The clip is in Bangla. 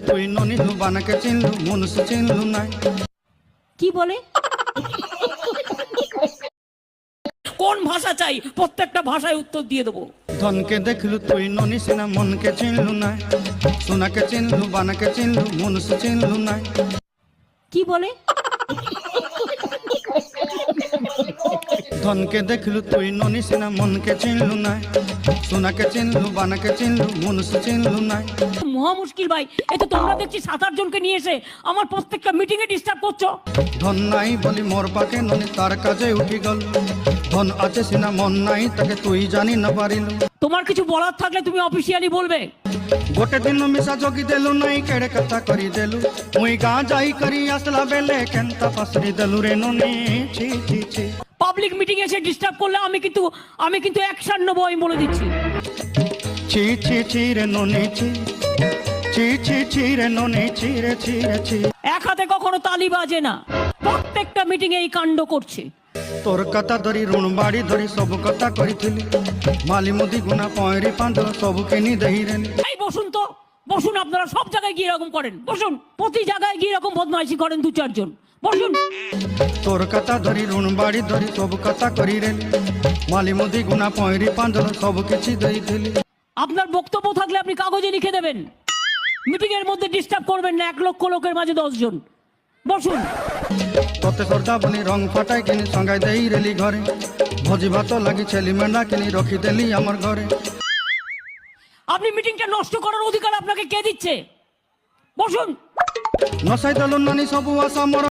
তুই ননিলু বানাকে চিনলু মনুষ্য চিনলু না। কি বলে? কোন ভাষা চাই? প্রত্যেকটা ভাষায় উত্তর দিয়ে দেবো। ধনকে দেখলু তুই ননি সিনা মনকে চিনলু না। সোনাকে চিনলু বানাকে চিনলু মনুষ্য চিনলু না। কি বলে? ধনকে দেখলু তুই ননি সিনা মনকে চিনলু না। সোনাকে চিনলু বানাকে চিনলু মনুষ্য চিনলু না। মহা মুশকিল ভাই, এ তো তোমরা দেখছি 7-8 জনকে নিয়ে এসে আমার প্রত্যেকটা মিটিং এ ডিস্টার্ব করছো। ধন নাই বলি মোর পাকে ননি তার কাজে উঠি গল। ধন আছে সিনা মন নাই তাকে তুই জানি না পারিলু। তোমার কিছু বলার থাকলে তুমি অফিসিয়ালি বলবে। গোটে দিন মিশা জগি দেলু নাই কেড়ে কথা করি দেলু। মুই গাঁ যাই করি আসলা বেলে কেনতা পাসরি দেলু রে ননি। ছি ছি ছি পাবলিক মিটিং এসে ডিস্টার্ব করলে আমি কিন্তু অ্যাকশন নেবো, আমি বলে দিচ্ছি। ছি ছি ছি রে ননি ছি। ছি ছি ছি রে ননি ছি রে ছি রে ছি। এক হাতে কখনো তালি বাজে না, প্রত্যেকটা মিটিং এ এই কাণ্ড করছে। তোর কথা ধরি ঋণ বাড়ি ধরি সবু কথা করিছিলি। মালি মুদি গুনা পয়রি পাঁদ সবু কিনি দেই রেলি। এই বসুন তো, বসুন। আপনারা সব জায়গায় গিয়ে এরকম করেন, বসুন। প্রতি জায়গায় গিয়ে এরকম বদমাইশি করেন 2-4 জন, বসুন। তোর কথা ধরি ঋণ বাড়ি ধরি সবু কথা করি রেলি। মালি মুদি গুনা পয়রি পাঁদ সবু কিছু দেইছিলি। আপনার বক্তব্য থাকলে আপনি কাগজে লিখে দেবেন। মিটিং এর মধ্যে ডিস্টার্ব করবেন না। 1 লক্ষ লোকের মাঝে 10 জন, বসুন। তোতে সর্দা বনি রং ফাটাই কিনি সঙ্গাই দেই রেলি ঘরে। ভোজি ভাত লাগি ছেলি মেন্ডা কিনি রখি দেলি আমার ঘরে। আপনি মিটিংটা নষ্ট করার অধিকার আপনাকে কে দিচ্ছে? বসুন। নসাই দেলু নানি সবু আশা মোর